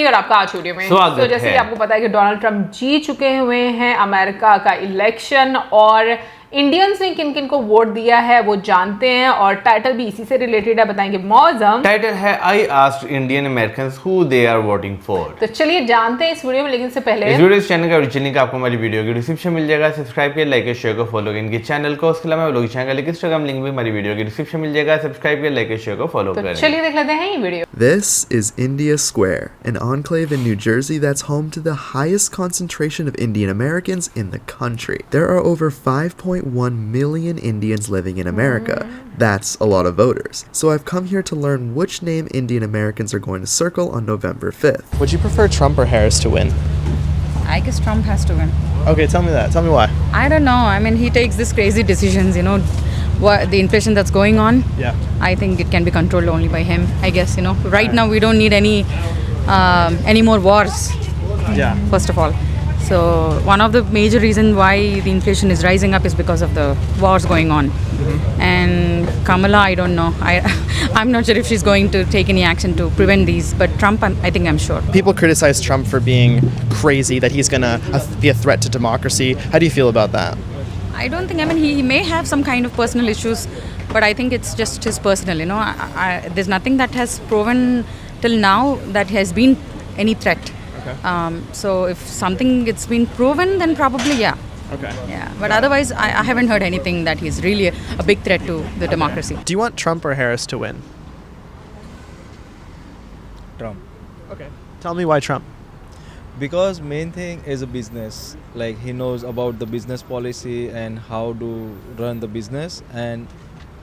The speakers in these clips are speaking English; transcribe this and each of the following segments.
नहीं और आपका आज वीडियो में स्वागत तो जैसे है। कि आपको पता है कि डोनाल्ड ट्रंप जीत चुके हुए हैं अमेरिका का इलेक्शन और इंडियंस ने किन किन को वोट दिया है वो जानते हैं और टाइटल भी इसी से रिलेटेड है, बताएंगे मौजम। टाइटल है I asked Indian Americans who they are voting for. तो चलिए जानते हैं इस वीडियो में, लेकिन इससे पहले इस वीडियो इस चैनल का ओरिजिनल लिंक आपको हमारी वीडियो के डिस्क्रिप्शन मिल जाएगा। सब्सक्राइब करिए, लाइक शेयर को फॉलो करें इनके चैनल को। उसके अलावा लोग चैनल का इंस्टाग्राम लिंक भी हमारी वीडियो के डिस्क्रिप्शन मिल जाएगा। सब्सक्राइब करिए, लाइक शेयर को फॉलो तो करें। चलिए देख लेते हैं ये video. This is India Square, an enclave in New Jersey that's home to the highest concentration of Indian Americans in the country. There are over 5.1 million Indians living in America. That's a lot of voters. So I've come here to learn which name Indian Americans are going to circle on November 5th. Would you prefer Trump or Harris to win? I guess Trump has to win. Okay, tell me that. Tell me why. I don't know. I mean, he takes these crazy decisions, what the inflation that's going on. Yeah. I think it can be controlled only by him, I guess, Right now, we don't need any more wars, Yeah. first of all. So one of the major reasons why the inflation is rising up is because of the wars going on. And Kamala, I don't know. I'm not sure if she's going to take any action to prevent these. But Trump, I think I'm sure. People criticize Trump for being crazy, that he's going to be a threat to democracy. How do you feel about that? I don't think, he may have some kind of personal issues, but I think it's just his personal, there's nothing that has proven till now that has been any threat. Okay. So if something it's been proven, then probably yeah. Okay. Yeah, but otherwise I haven't heard anything that he's really a big threat to the democracy. Do you want Trump or Harris to win? Trump, Okay. Tell me why Trump. because main thing is a business, like he knows about the business policy and how to run the business, and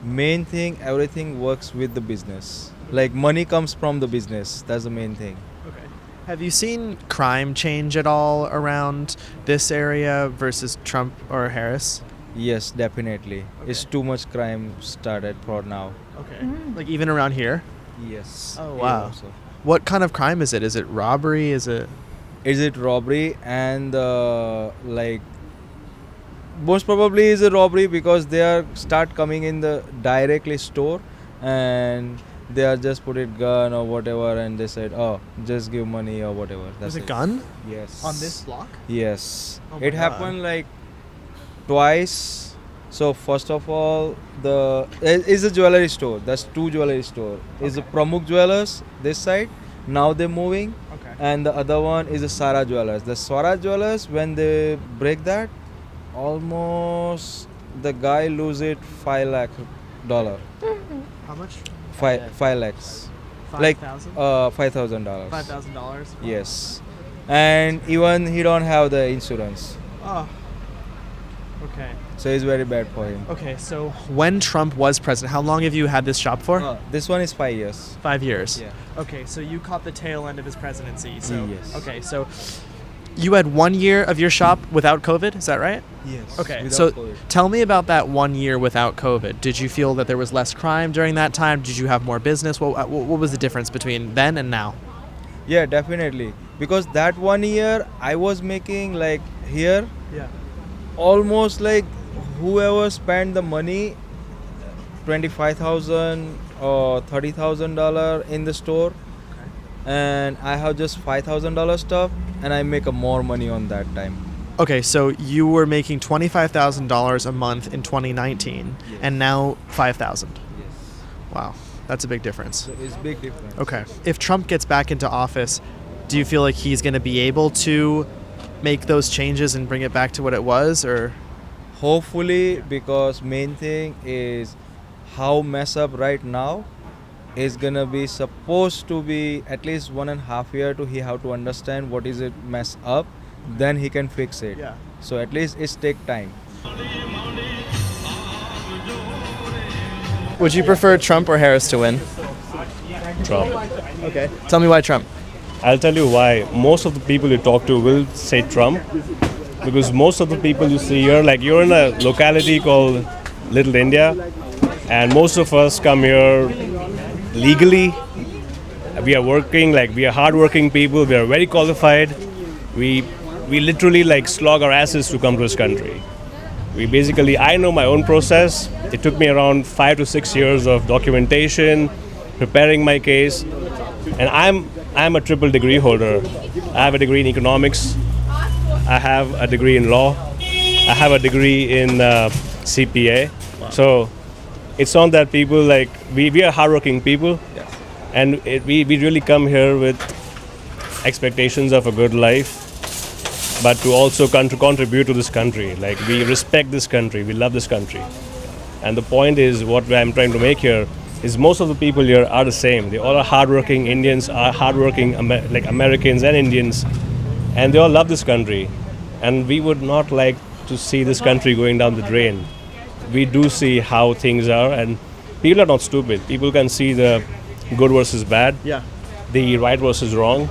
main thing everything works with the business, like money comes from the business. That's the main thing. Okay. Have you seen crime change at all around this area versus Trump or Harris? Yes, definitely. It's too much crime started for now. Okay. Like even around here? Yes. Oh, here wow. also. What kind of crime is it? Is it robbery? Is it robbery? And like most probably is a robbery because they are start coming in the directly store and they are just put it gun or whatever and they said, oh, just give money or whatever. That's There's a gun Yes. on this block? Yes. Oh my It happened like twice. So first of all, is a jewelry store. That's two jewelry store. Is a Pramukh Jewelers this side. Now they're moving. Okay. And the other one is a Sara Jewelers. The Sara Jewelers, when they break that, almost the guy lose it $5 lakh. How much? 5 lakhs. Like $5,000. $5,000? Yes. And even he don't have the insurance. Oh. Okay. So it's very bad for him. Okay, so when Trump was president, how long have you had this shop for? This one is 5 years. 5 years. Yeah. Okay, so you caught the tail end of his presidency. So Yes. Okay, so you had 1 year of your shop without COVID, is that right? Yes. Okay, Without so COVID. tell me about that 1 year without COVID. Did you feel that there was less crime during that time? Did you have more business? What was the difference between then and now? Yeah, definitely. Because that 1 year I was making like here Yeah. almost like whoever spent the money $25,000 or $30,000 in the store, and I have just $5,000 stuff and I make a more money on that time. Okay, so you were making $25,000 a month in 2019 Yes. and now 5,000. Yes. Wow, that's a big difference. So it's big difference. Okay. If Trump gets back into office, do you feel like he's going to be able to make those changes and bring it back to what it was, or? Hopefully, because main thing is how mess up right now is gonna be supposed to be at least 1.5 year to he have to understand what is it mess up, then he can fix it. Yeah. So at least it's take time. Would you prefer Trump or Harris to win? Trump. Okay. Tell me why Trump. I'll tell you why. Most of the people you talk to will say Trump because most of the people you see here, like you're in a locality called Little India, and most of us come here legally. We are working, like we are hardworking people. We are very qualified. We literally like slog our asses to come to this country. I know my own process. It took me around 5 to 6 years of documentation, preparing my case, and I'm I'm a triple degree holder. I have a degree in economics. I have a degree in law. I have a degree in CPA. So it's not that people like we are hardworking people, and we really come here with expectations of a good life, but to also contribute to this country. Like, we respect this country, we love this country, and the point is, what I'm trying to make here is most of the people here are the same. They all are hardworking Indians, are hardworking like Americans and Indians, and they all love this country, and we would not like to see this country going down the drain. We do see how things are, and people are not stupid. People can see the good versus bad, the right versus wrong.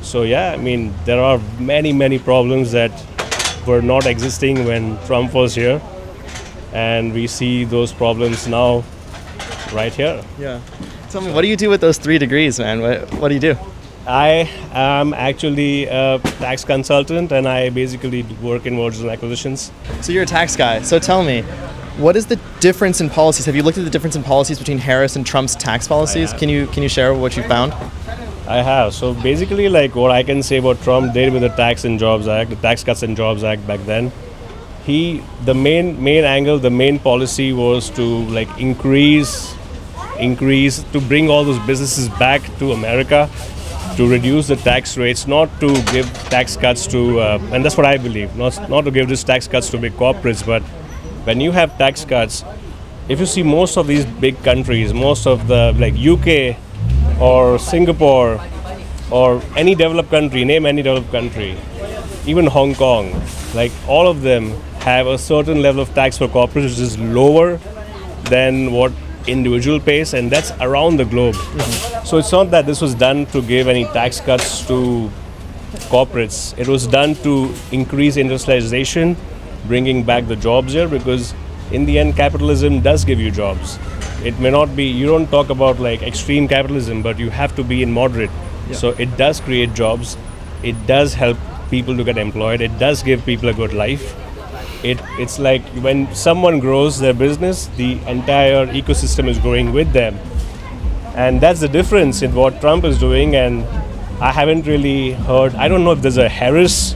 So yeah, I mean, there are many problems that were not existing when Trump was here, and we see those problems now right here. Yeah. Tell me, what do you do with those 3 degrees, man? What do you do? I am actually a tax consultant, and I basically work in mergers and acquisitions. So you're a tax guy. So tell me, what is the difference in policies? Have you looked at the difference in policies between Harris and Trump's tax policies? Can you share what you found? I have. So basically, like, what I can say about Trump did with the Tax and Jobs Act, the Tax Cuts and Jobs Act back then, the main angle, the main policy was to like increase, to bring all those businesses back to America, to reduce the tax rates, not to give tax cuts to, and that's what I believe, not to give these tax cuts to big corporates, but when you have tax cuts, if you see most of these big countries, most of the like UK or Singapore or any developed country, name any developed country, even Hong Kong, like all of them have a certain level of tax for corporates which is lower than what individual pays, and that's around the globe. So it's not that this was done to give any tax cuts to corporates. It was done to increase industrialization, bringing back the jobs here, because in the end capitalism does give you jobs. It may not be, you don't talk about like extreme capitalism, but you have to be in moderate. So it does create jobs, it does help people to get employed, it does give people a good life. It's like when someone grows their business, the entire ecosystem is growing with them. And that's the difference in what Trump is doing, and I haven't really heard, I don't know if there's a Harris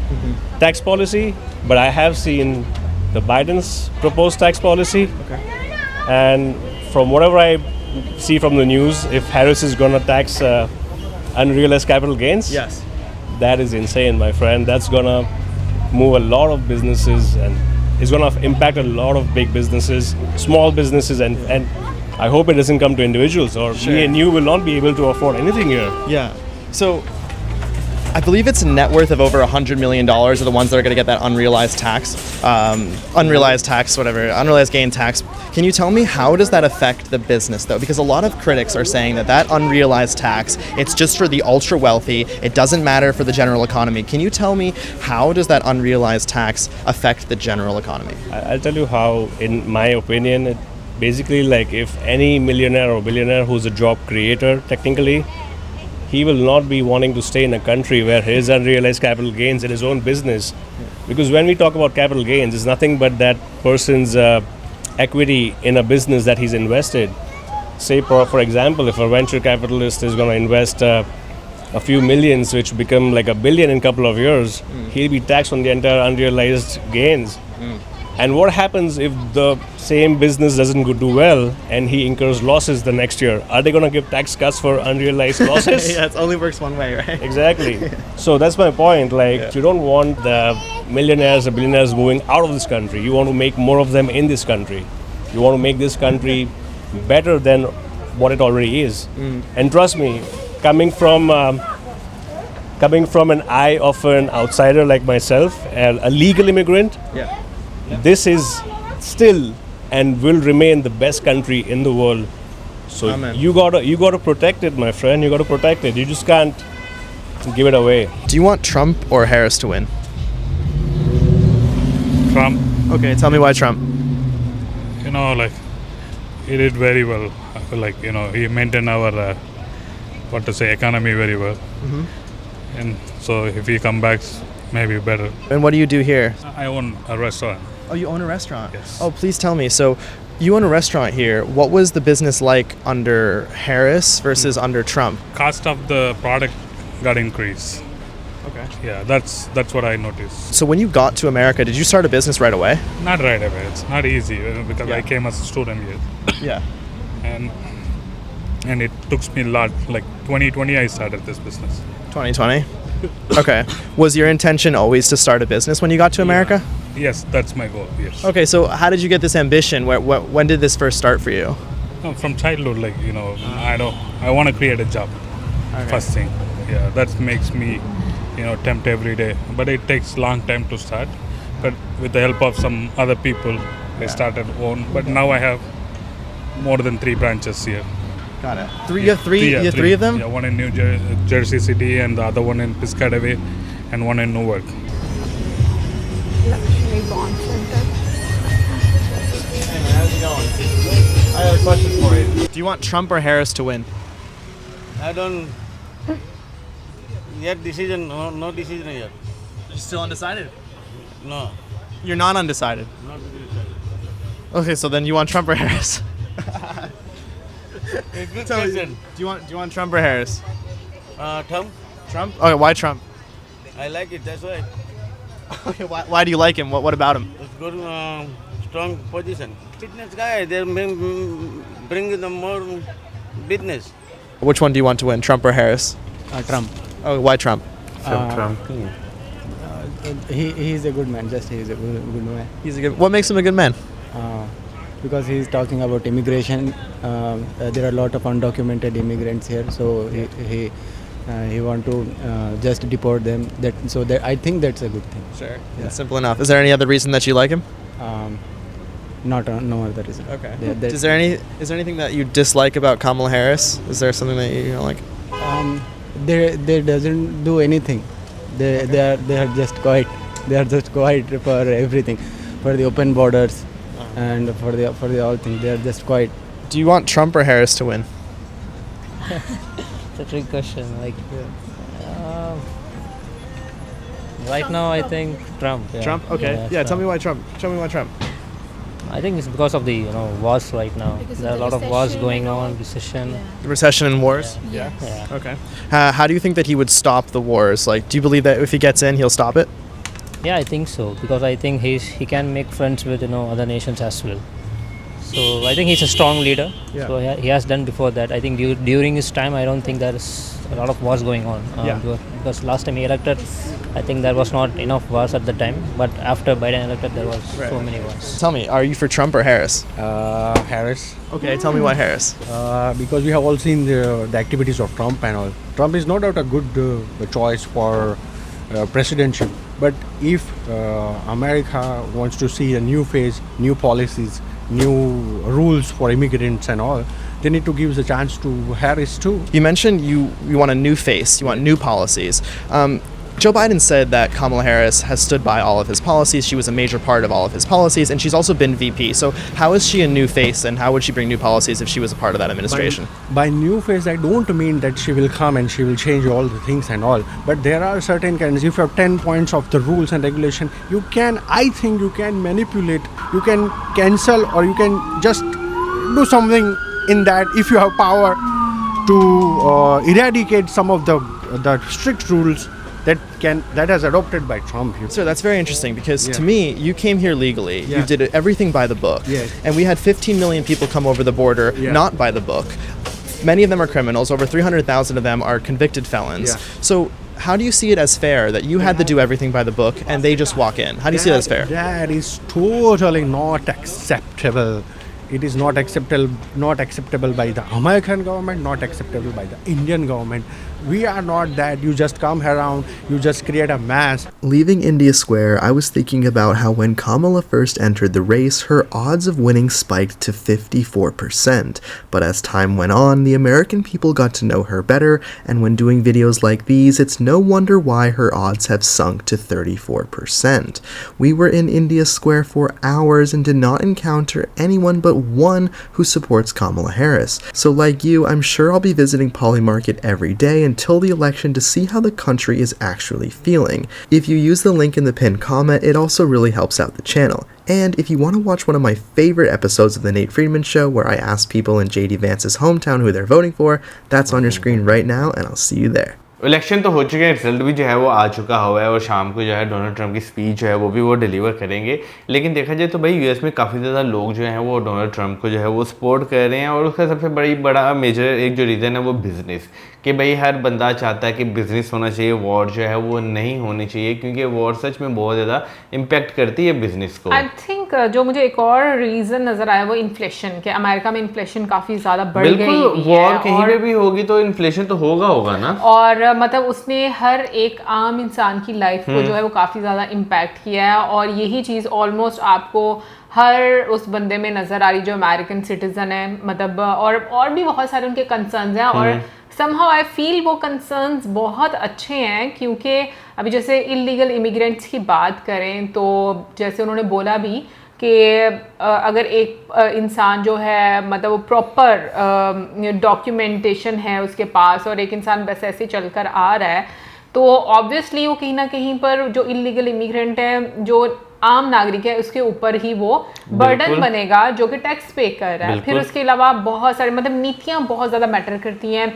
tax policy, but I have seen the Biden's proposed tax policy. And from whatever I see from the news, if Harris is going to tax unrealized capital gains, that is insane, my friend. That's going to move a lot of businesses, and it's going to impact a lot of big businesses, small businesses, and I hope it doesn't come to individuals, or me and you will not be able to afford anything here. Yeah. So I believe it's a net worth of over $100 million are the ones that are going to get that unrealized gain tax. Can you tell me, how does that affect the business, though? Because a lot of critics are saying that unrealized tax, it's just for the ultra wealthy. It doesn't matter for the general economy. Can you tell me, how does that unrealized tax affect the general economy? I'll tell you how, in my opinion, it basically, like, if any millionaire or billionaire who's a job creator, technically, he will not be wanting to stay in a country where his unrealized capital gains in his own business. Because when we talk about capital gains, it's nothing but that person's equity in a business that he's invested. Say, for example, if a venture capitalist is going to invest a few millions, which become like $1 billion in a couple of years, he'll be taxed on the entire unrealized gains. And what happens if the same business doesn't do well and he incurs losses the next year? Are they going to give tax cuts for unrealized losses? Yeah, it only works one way, right? Exactly. So that's my point. Like, you don't want the millionaires or billionaires moving out of this country. You want to make more of them in this country. You want to make this country better than what it already is. And trust me, coming from an eye of an outsider like myself, a legal immigrant, this is still and will remain the best country in the world. So you gotta protect it, my friend. You gotta protect it. You just can't give it away. Do you want Trump or Harris to win? Trump. Okay, tell me why Trump. You know, like, he did very well. Like, you know, he maintained our economy very well. And so if he come back, maybe better. And what do you do here? I own a restaurant. Oh, you own a restaurant? Yes. Oh, please tell me. So you own a restaurant here. What was the business like under Harris versus under Trump? Cost of the product got increased. Okay. Yeah, that's what I noticed. So when you got to America, did you start a business right away? Not right away. It's not easy because Yeah. I came as a student here, Yeah. and it took me a lot. Like 2020, I started this business. 2020. Okay. Was your intention always to start a business when you got to America? Yes, that's my goal. Yes. Okay. So how did you get this ambition? When did this first start for you? No, from childhood, like I want to create a job. First thing, yeah, that makes me, tempt every day. But it takes long time to start. But with the help of some other people, I started own. But now I have more than 3 branches here. Got it. You have three of them? Yeah, one in New Jersey City, and the other one in Piscataway, and one in Newark. Luxury Bond Center. How's it going? I have a question for you. Do you want Trump or Harris to win? I don't yet decision, no decision yet. You're still undecided? No, You're not undecided. not decided. Okay, so then you want Trump or Harris? A good Tell me, question. do you want Trump or Harris? Trump, Trump? Okay, why Trump? I like it, that's why. Okay, why do you like him? What about him? It's good, strong position. Fitness guy, they bring the more business. Which one do you want to win, Trump or Harris? Trump. Oh, why Trump? He's a good man. Just he's a good man. What makes him a good man? Because he's talking about immigration. There are a lot of undocumented immigrants here, so he want to just deport them. I think that's a good thing. Sure. Yeah. Simple enough. Is there any other reason that you like him? No other reason. Okay. Yeah, Is there anything that you dislike about Kamala Harris? Is there something that you don't like? They doesn't do anything. They are just quiet. They are just quiet for everything, for the open borders, and for the all thing. They are just quiet. Do you want Trump or Harris to win? It's a trick question. Right now, I think Trump. Yeah. Trump? Okay. Yeah, tell me why Trump. Show me why Trump. I think it's because of the wars right now. Because There are of a the lot of wars recession going and all. on, recession. The recession and wars? Yes. Yeah. Okay. How do you think that he would stop the wars? Like, do you believe that if he gets in, he'll stop it? Yeah, I think so, because I think he can make friends with other nations as well. So I think he's a strong leader. Yeah. So he has done before that. I think during his time, I don't think there is a lot of wars going on. Because last time he elected, I think there was not enough wars at the time. But after Biden elected, there was so many wars. Tell me, are you for Trump or Harris? Harris. Okay, tell me why Harris. Because we have all seen the activities of Trump and all. Trump is no doubt a good choice for presidency. But if America wants to see a new phase, new policies, new rules for immigrants and all, they need to give the chance to Harris too. You mentioned you want a new face, you want new policies. Joe Biden said that Kamala Harris has stood by all of his policies. She was a major part of all of his policies, and she's also been VP. So how is she a new face, and how would she bring new policies if she was a part of that administration? By new phase, I don't mean that she will come and she will change all the things and all. But there are certain kinds. If you have 10 points of the rules and regulation, I think you can manipulate, you can cancel, or you can just do something in that if you have power to eradicate some of the strict rules that has adopted by Trump. Sir, that's very interesting because Yeah. to me, you came here legally. Yeah. You did everything by the book. Yes. And we had 15 million people come over the border Yeah. not by the book. Many of them are criminals. Over 300,000 of them are convicted felons. Yeah. So how do you see it as fair that you had to do everything by the book and they just walk in? How do you see that as fair? That is totally not acceptable. It is not acceptable by the American government, not acceptable by the Indian government. We are not that. You just come around, you just create a mass. Leaving India Square, I was thinking about how when Kamala first entered the race, her odds of winning spiked to 54%. But as time went on, the American people got to know her better, and when doing videos like these, it's no wonder why her odds have sunk to 34%. We were in India Square for hours and did not encounter anyone but one who supports Kamala Harris. So like you, I'm sure I'll be visiting Polymarket every day until the election to see how the country is actually feeling. If you use the link in the pinned comment, it also really helps out the channel. And if you want to watch one of my favorite episodes of The Nate Friedman Show, where I ask people in JD Vance's hometown who they're voting for, that's on your screen right now, and I'll see you there. Election तो हो चुके हैं, result भी जो है वो आ चुका हुआ है और शाम को जो है डोनाल्ड ट्रंप की स्पीच जो है वो भी वो डिलीवर करेंगे। लेकिन देखा जाए तो भाई यूएस में काफ़ी ज़्यादा लोग जो हैं वो डोनाल्ड ट्रंप को जो है वो सपोर्ट कर रहे हैं और उसका सबसे बड़ा मेजर एक जो रीज़न है वो बिज़नेस, कि भाई हर बंदा चाहता है कि बिज़नेस होना चाहिए, वॉर जो है वो नहीं होनी चाहिए, क्योंकि वॉर सच में बहुत ज़्यादा इम्पैक्ट करती है बिज़नेस को। आई थिंक जो मुझे एक और रीज़न नज़र आया वो इन्फ्लेशन, के अमेरिका में इन्फ्लेशन काफ़ी ज़्यादा बढ़ गई है। वॉर कहीं पे भी होगी तो इन्फ्लेशन तो होगा ना। और मतलब उसने हर एक आम इंसान की लाइफ को जो है वो काफ़ी ज़्यादा इम्पैक्ट किया है, और यही चीज़ ऑलमोस्ट आपको हर उस बंदे में नज़र आ रही जो अमेरिकन सिटीज़न है, मतलब और भी बहुत सारे उनके कंसर्न्स हैं। और समहाउ आई फील वो कंसर्न्स बहुत अच्छे हैं, क्योंकि अभी जैसे इलीगल इमिग्रेंट्स की बात करें तो जैसे उन्होंने बोला भी कि अगर एक इंसान जो है मतलब वो प्रॉपर डॉक्यूमेंटेशन है उसके पास और एक इंसान बस ऐसे चल कर आ रहा है, तो ऑब्वियसली वो कहीं ना कहीं पर जो इलीगल इमिग्रेंट है, जो आम नागरिक है, उसके ऊपर ही वो बर्डन बनेगा जो कि टैक्स पे कर रहा है। फिर उसके अलावा बहुत सारे मतलब नीतियाँ बहुत ज़्यादा मैटर करती हैं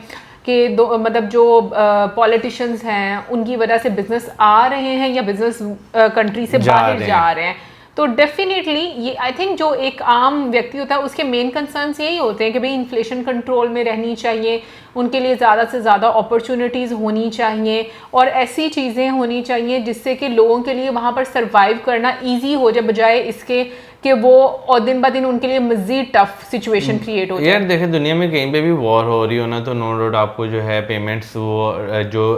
कि मतलब जो पॉलिटिशियंस हैं उनकी वजह से बिजनेस आ रहे हैं या बिजनेस कंट्री से बाहर जा रहे हैं। तो डेफिनेटली ये आई थिंक जो एक आम व्यक्ति होता है उसके मेन कंसर्न्स यही होते हैं कि भाई इन्फ्लेशन कंट्रोल में रहनी चाहिए, उनके लिए ज़्यादा से ज़्यादा अपॉर्चुनिटीज़ होनी चाहिए और ऐसी चीज़ें होनी चाहिए जिससे कि लोगों के लिए वहाँ पर सर्वाइव करना ईजी हो जाए, बजाय इसके कि वो और दिन ब दिन उनके लिए मज़ीद टफ सिचुएशन क्रिएट हो जाए। यार देखें, दुनिया में कहीं पे भी वॉर हो रही हो ना तो नो डाउट आपको जो है पेमेंट्स वो जो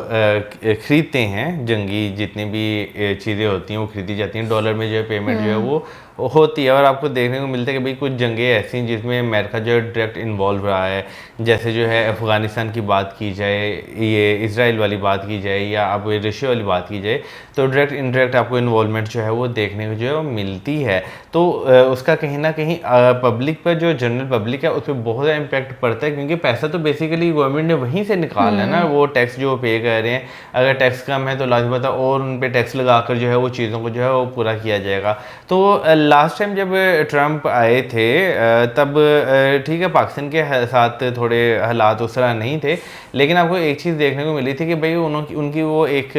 खरीदते हैं, जंगी जितनी भी चीज़ें होती हैं वो खरीदी जाती हैं, डॉलर में जो है पेमेंट जो है वो होती है। और आपको देखने को मिलता है कि भाई कुछ जंगें ऐसी हैं जिसमें अमेरिका जो है डायरेक्ट इन्वॉल्व रहा है, जैसे जो है अफ़गानिस्तान की बात की जाए, ये इजराइल वाली बात की जाए या अब रशिया वाली बात की जाए, तो डायरेक्ट इनडायरेक्ट आपको इन्वॉल्वमेंट जो है वो देखने को जो है वो मिलती है। तो उसका कहीं ना कहीं पब्लिक पर, जो जनरल पब्लिक है उस पर बहुत ज़्यादा इम्पैक्ट पड़ता है, क्योंकि पैसा तो बेसिकली गवर्नमेंट ने वहीं से निकालना है ना, वो टैक्स जो पे कर रहे हैं। अगर टैक्स कम है तो लाजमी बात है और उन पर टैक्स लगाकर जो है वो चीज़ों को जो है वो पूरा किया जाएगा। तो लास्ट टाइम जब ट्रंप आए थे तब ठीक है पाकिस्तान के साथ थोड़े हालात उस तरह नहीं थे, लेकिन आपको एक चीज़ देखने को मिली थी कि भाई उनकी वो एक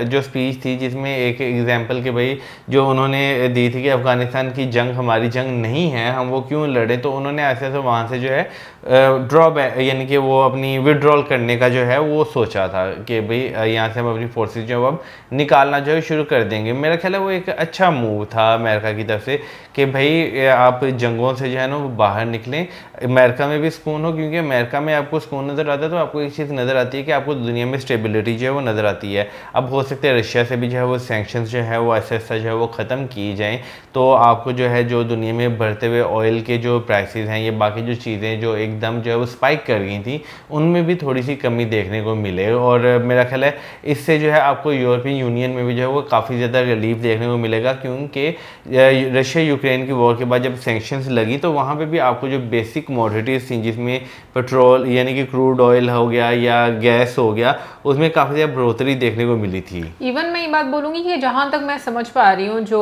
जो स्पीच थी जिसमें एक एग्जांपल कि भाई जो उन्होंने दी थी कि अफ़गानिस्तान की जंग हमारी जंग नहीं है, हम वो क्यों लड़े, तो उन्होंने ऐसे ऐसे वहाँ से जो है ड्रॉबैक यानी कि वो अपनी विड्रॉल करने का जो है वो सोचा था कि भाई यहाँ से हम अपनी फोर्सेस जो अब निकालना जो है शुरू कर देंगे। मेरा ख्याल है वो एक अच्छा मूव था अमेरिका की तरफ से कि भाई आप जंगों से जो है ना वो बाहर निकलें, अमेरिका में भी सुकून हो, क्योंकि अमेरिका में आपको सुकून नज़र आता है तो आपको एक चीज़ नज़र आती है कि आपको दुनिया में स्टेबिलिटी जो है वो नज़र आती है। अब हो सकता है रशिया से भी जो है वो सैंक्शंस जो है वो ऐसा जो है वो ख़त्म की जाएँ, तो आपको जो है जो दुनिया में बढ़ते हुए ऑयल के जो प्राइसेस हैं, ये बाकी जो चीज़ें जो एकदम जो है वो स्पाइक कर गई थी, उनमें भी थोड़ी सी कमी देखने को मिले। और मेरा ख्याल है इससे जो है आपको यूरोपियन यूनियन में भी जो है वो काफ़ी ज़्यादा रिलीफ देखने को मिलेगा, क्योंकि रशिया यूक्रेन की वॉर के बाद जब सैंक्शंस लगी तो वहाँ पे भी आपको जो बेसिक कमोडिटीज़ थी जिसमें पेट्रोल यानी कि क्रूड ऑयल हो गया या गैस हो गया, उसमें काफ़ी ज़्यादा बढ़ोतरी देखने को मिली थी। इवन मैं ये बात बोलूँगी कि जहाँ तक मैं समझ पा रही हूँ जो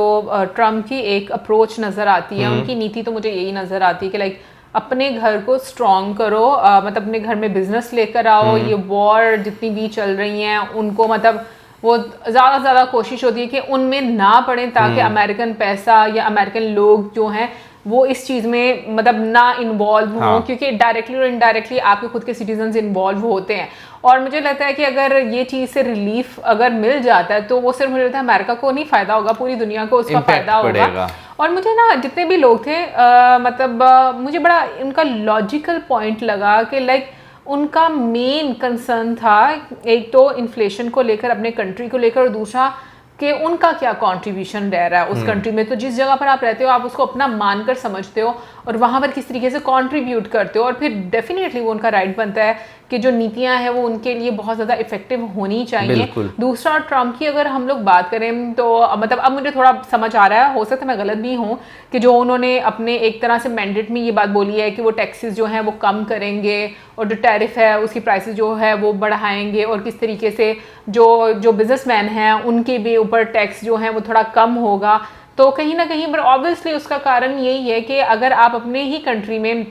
ट्रम्प की एक अप्रोच नज़र आती है, उनकी नीति तो मुझे यही नज़र आती है कि लाइक अपने घर को स्ट्रॉन्ग करो, मतलब अपने घर में बिजनेस लेकर आओ, ये वॉर जितनी भी चल रही हैं उनको मतलब वो ज़्यादा से ज़्यादा कोशिश होती है कि उनमें ना पड़े, ताकि अमेरिकन पैसा या अमेरिकन लोग जो हैं वो इस चीज़ में मतलब ना इन्वॉल्व हों, क्योंकि डायरेक्टली और इनडायरेक्टली आपके खुद के सिटीजन्स इन्वॉल्व होते हैं। और मुझे लगता है कि अगर ये चीज़ से रिलीफ अगर मिल जाता है तो वो सिर्फ मुझे लगता है अमेरिका को नहीं फ़ायदा होगा, पूरी दुनिया को उसका फ़ायदा होगा। और मुझे ना जितने भी लोग थे मतलब मुझे बड़ा उनका लॉजिकल पॉइंट लगा कि लाइक उनका मेन कंसर्न था एक तो इन्फ्लेशन को लेकर, अपने कंट्री को लेकर, और दूसरा कि उनका क्या कंट्रीब्यूशन रह रहा है उस कंट्री में। तो जिस जगह पर आप रहते हो आप उसको अपना मानकर समझते हो और वहाँ पर किस तरीके से कंट्रीब्यूट करते हो, और फिर डेफिनेटली वो उनका राइट बनता है कि जो नीतियां हैं वो उनके लिए बहुत ज़्यादा इफेक्टिव होनी चाहिए। दूसरा ट्रम्प की अगर हम लोग बात करें तो मतलब अब मुझे थोड़ा समझ आ रहा है, हो सकता है मैं गलत भी हूँ, कि जो उन्होंने अपने एक तरह से मैंडेट में ये बात बोली है कि वो टैक्सेस जो हैं वो कम करेंगे और जो टैरिफ है उसकी प्राइसेस जो है वो बढ़ाएंगे, और किस तरीके से जो बिजनेसमैन हैं उनके भी ऊपर टैक्स जो है वो थोड़ा कम होगा। तो कहीं ना कहीं पर ऑब्वियसली उसका कारण यही है कि अगर आप अपने ही कंट्री में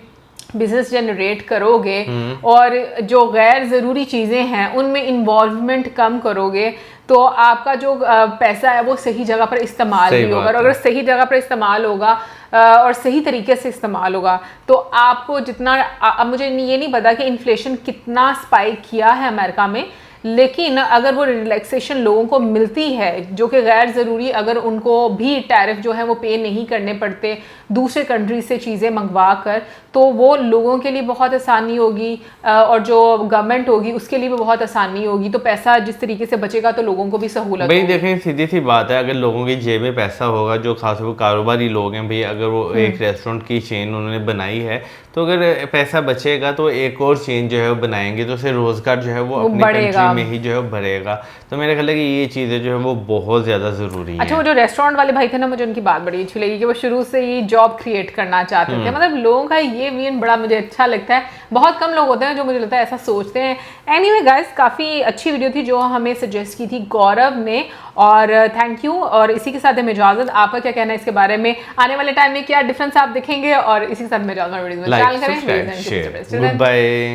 बिजनेस जनरेट करोगे और जो गैर ज़रूरी चीज़ें हैं उनमें इन्वॉल्वमेंट कम करोगे तो आपका जो पैसा है वो सही जगह पर इस्तेमाल भी होगा। और अगर सही जगह पर इस्तेमाल होगा और सही तरीके से इस्तेमाल होगा तो आपको जितना अब मुझे ये नहीं पता कि इन्फ्लेशन कितना स्पाइक किया है अमेरिका में, लेकिन अगर वो रिलैक्सेशन लोगों को मिलती है जो कि गैर ज़रूरी, अगर उनको भी टैरिफ जो है वो पे नहीं करने पड़ते दूसरे कंट्री से चीज़ें मंगवा कर, तो वो लोगों के लिए बहुत आसानी होगी और जो गवर्नमेंट होगी उसके लिए भी बहुत आसानी होगी। तो पैसा जिस तरीके से बचेगा तो लोगों को भी सहूलत भाई होगी। देखें सीधी सी बात है, अगर लोगों की जेब में पैसा होगा, जो खास वो कारोबारी लोग हैं भाई, अगर वो एक रेस्टोरेंट की चेन उन्होंने बनाई है तो अगर पैसा बचेगा तो एक और चेन जो है वो बनाएंगे तो उससे रोजगार जो है वो अपनी कंट्री में ही जो है बढ़ेगा। तो मेरा ख्याल है कि ये चीज़ें जो है वो बहुत ज़्यादा ज़रूरी है। अच्छा, वो जो रेस्टोरेंट वाले भाई थे ना, मुझे उनकी बात बड़ी अच्छी लगी कि वो शुरू से ही जॉब क्रिएट करना चाहते थे। मतलब लोगों का ये विजन बड़ा मुझे अच्छा लगता है। बहुत कम लोग होते हैं जो मुझे लगता है ऐसा सोचते हैं। एनीवे गाइस, काफ़ी अच्छी वीडियो थी जो हमें सजेस्ट की थी गौरव ने, और थैंक यू। और इसी के साथ हमें इजाज़त। आपका क्या कहना है इसके बारे में, आने वाले टाइम में क्या डिफरेंस आप देखेंगे, और इसी के साथ में इजाज़त। Like, subscribe, share, good bye.